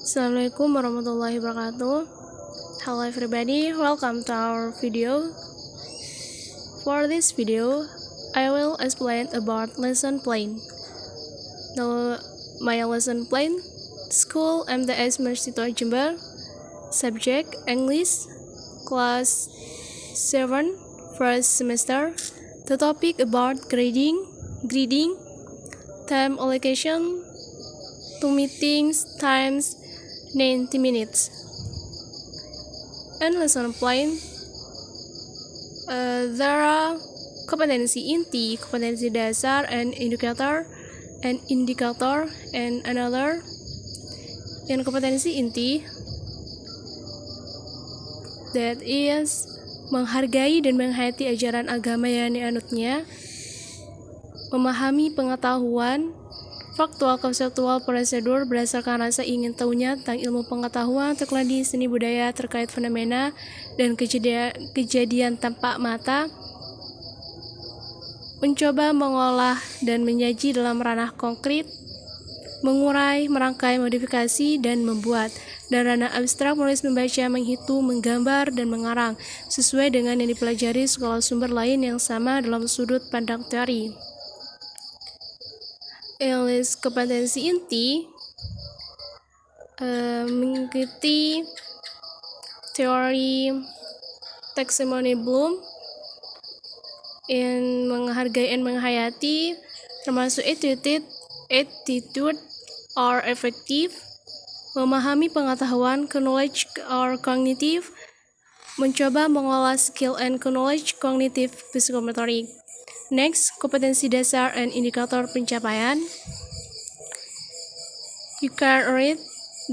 Assalamualaikum warahmatullahi wabarakatuh. Hello everybody, welcome to our video. For this video, I will explain about lesson plan. Now, my lesson plan: School MTS Mersito Jember, Subject English, Class 7, first semester. The topic about grading, time allocation, 2 meetings, times 90 minutes. And lesson plan, there are kompetensi inti, kompetensi dasar, and indicator, and another. In kompetensi inti, that is menghargai dan menghayati ajaran agama yang dianutnya, memahami pengetahuan, faktual, konseptual, prosedur berdasarkan rasa ingin tahunya tentang ilmu pengetahuan, teknologi, seni budaya terkait fenomena dan kejadian tampak mata, mencoba mengolah dan menyaji dalam ranah konkret, mengurai, merangkai, modifikasi, dan membuat, dan ranah abstrak menulis, membaca, menghitung, menggambar, dan mengarang, sesuai dengan yang dipelajari sekolah sumber lain yang sama dalam sudut pandang teori. English kompetensi inti mengikuti teori taxonomy Bloom, in menghargai dan menghayati, termasuk attitude or effective, memahami pengetahuan, knowledge or cognitive, mencoba mengolah skill and knowledge, cognitive psychomotorik. Next, kompetensi dasar and indikator pencapaian. You can read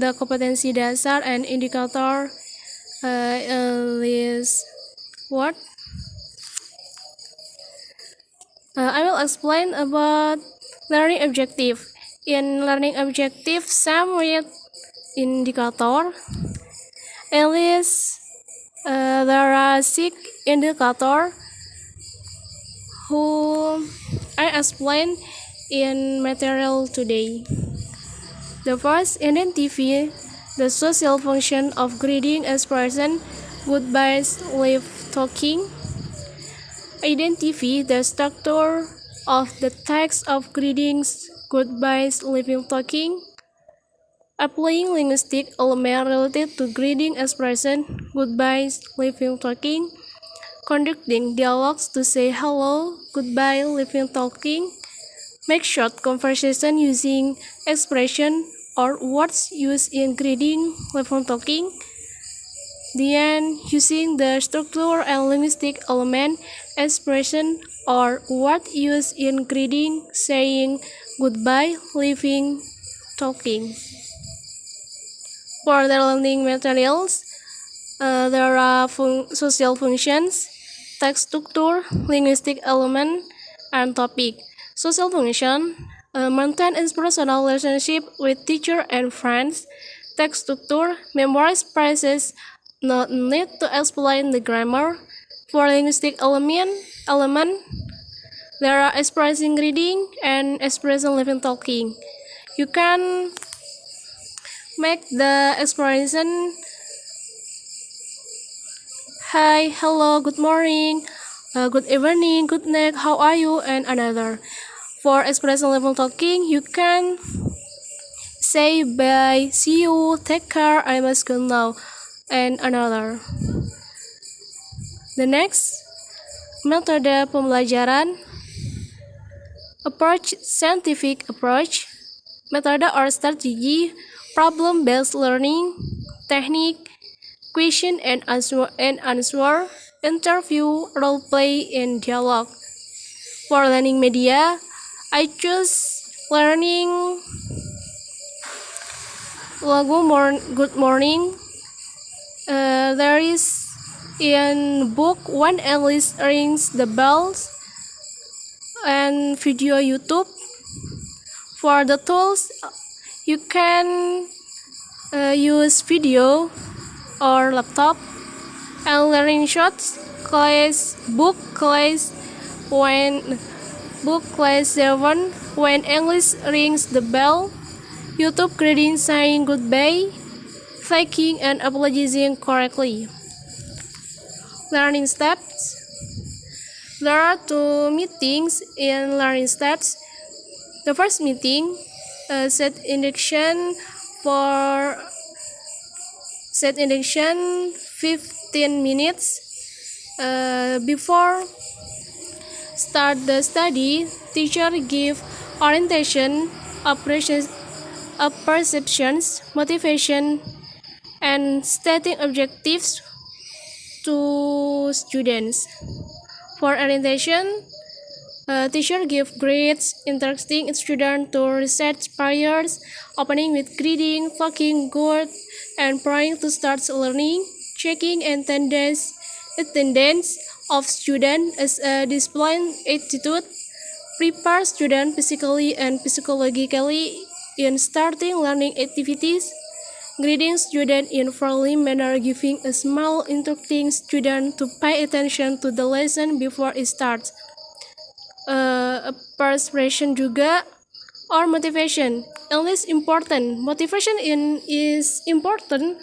the kompetensi dasar and indikator list word. I will explain about learning objective. In learning objective, some read indicator. At least there are 6 indicators who I explain in material today. The first, identify the social function of greeting expression, goodbyes, leave talking. Identify the structure of the text of greetings, goodbyes, leaving talking. Applying linguistic element related to greeting expression, goodbyes, leaving talking. Conducting dialogues to say hello, goodbye, leaving talking. Make short conversation using expression or words used in greeting, leaving talking. Then, using the structure and linguistic element, expression or word used in greeting, saying goodbye, leaving talking. For the learning materials, there are social functions, text structure, linguistic element, and topic. Social function, maintain personal relationship with teacher and friends. Text structure, memorize phrases, not need to explain the grammar. For linguistic element, there are expressing reading and expressing living talking. You can make the expression hi, hello, good morning, good evening, good night, how are you, and another. For expression level talking, you can say bye, see you, take care, I must go now, and another. The next, metode pembelajaran, approach, scientific approach, method or strategy, problem-based learning, technique, question and answer, interview, role play, and dialogue. For learning media, I choose learning lagu Good Morning. There is in book When Alice Rings the Bells and video YouTube. For the tools, you can use video or laptop, and learning shots, class, book class 7, When English Rings the Bell, YouTube grading saying goodbye, thanking and apologizing correctly. Learning steps. There are two meetings in learning steps. The first meeting, set induction 15 minutes before start the study. Teacher give orientation, perceptions, motivation, and stating objectives to students. For orientation, teacher give grades, instructing students to research priors, opening with greeting, talking good, and praying to start learning, checking attendance of students as a disciplined attitude, prepare students physically and psychologically in starting learning activities, greeting students in friendly manner, giving a smile, instructing students to pay attention to the lesson before it starts. Perspiration juga or motivation. English important. Motivation is important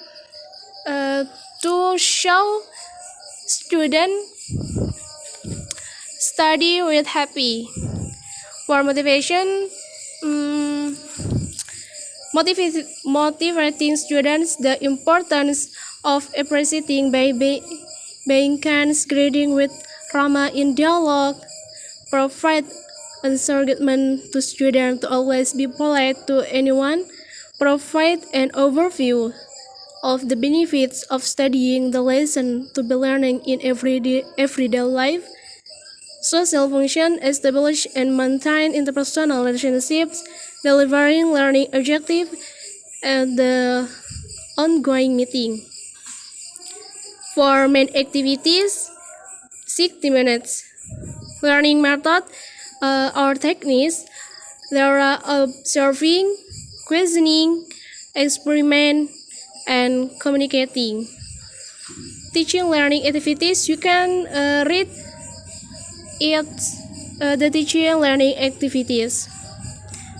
to show student study with happy. For motivation, motivating students the importance of appreciating by being kind, grading with drama in dialogue, provide encouragement to students to always be polite to anyone, provide an overview of the benefits of studying the lesson to be learning in everyday life, social function, establish and maintain interpersonal relationships, delivering learning objective, and the ongoing meeting. For main activities, 60 minutes. Learning method or techniques, there are observing, questioning, experiment, and communicating. Teaching learning activities, you can read it, the teaching learning activities.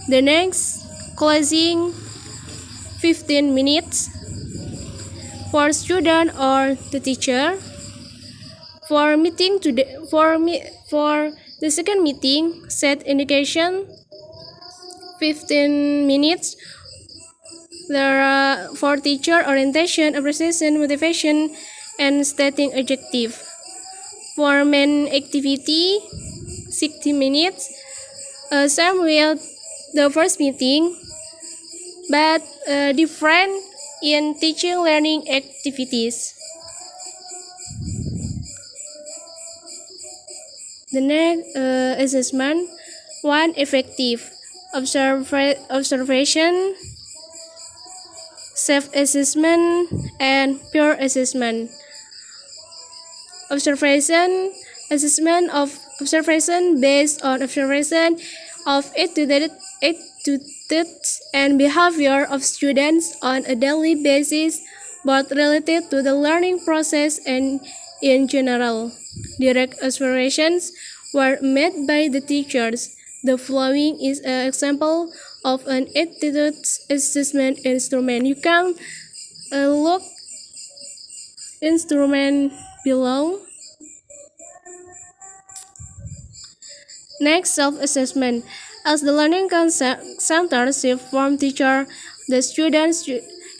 The next, closing 15 minutes for student or the teacher. For the second meeting, set indication 15 minutes. There are for teacher orientation, appreciation, motivation, and stating objective. For main activity, 60 minutes. Same with the first meeting, but different in teaching learning activities. The next assessment, one effective observation, self-assessment, and peer assessment. Observation, assessment of observation based on observation of attitudes and behavior of students on a daily basis, both related to the learning process and in general. Direct observations were made by the teachers. The following is an example of an attitude assessment instrument. You can look instrument below. Next, self-assessment. As the learning center shift from teacher, the students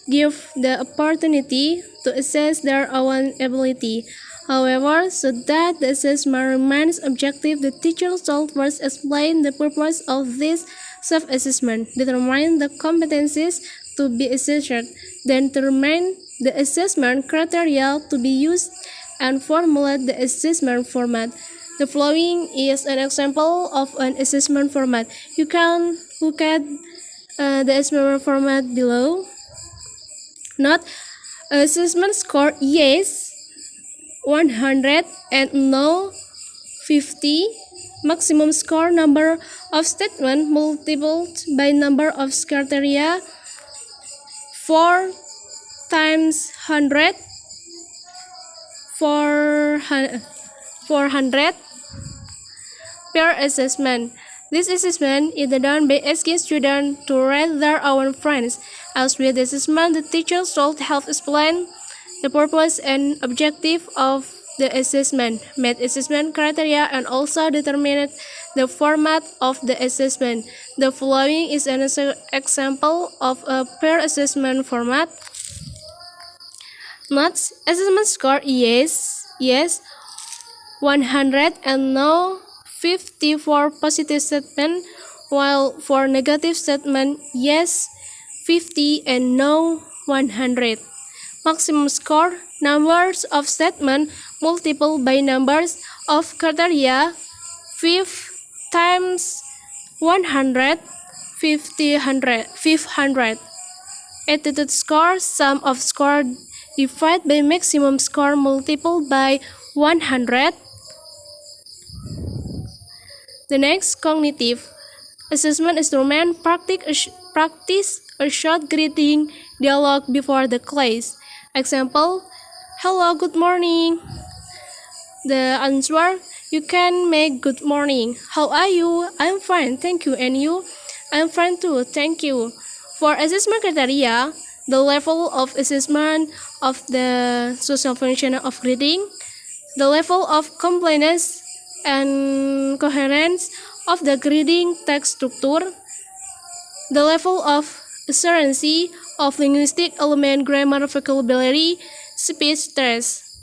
give the opportunity to assess their own ability. However, so that the assessment remains objective, the teacher should first explain the purpose of this self-assessment, determine the competencies to be assessed, then determine the assessment criteria to be used, and formulate the assessment format. The following is an example of an assessment format. You can look at the assessment format below. Note, assessment score yes, 100 and no 50. Maximum score number of statement multiplied by number of criteria 4 times 100 400 peer assessment. This assessment is done by asking students to rate their own friends. As with the assessment, the teacher should help explain the purpose and objective of the assessment, met assessment criteria, and also determine the format of the assessment. The following is an example of a peer assessment format. Notes: assessment score yes 100 and no 54 positive statement, while for negative statement yes 50 and no 100. Maximum score: numbers of statement multiplied by numbers of criteria 5 times 100 500. Attitude score: sum of score divided by maximum score multiplied by 100. The next, cognitive assessment instrument. Practice a short greeting dialogue before the class. Example: hello, good morning. The answer: you can make good morning. How are you? I'm fine, thank you. And you? I'm fine too, thank you. For assessment criteria, the level of assessment of the social function of reading, the level of completeness and coherence of the reading text structure, the level of accuracy of linguistic element, grammar, vocabulary, speech stress.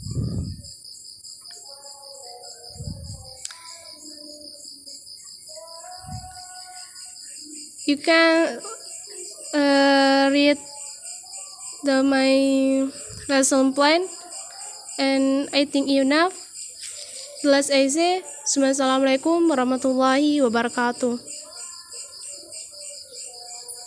You can read my lesson plan, and I think enough. Jelas aja. Assalamualaikum warahmatullahi wabarakatuh.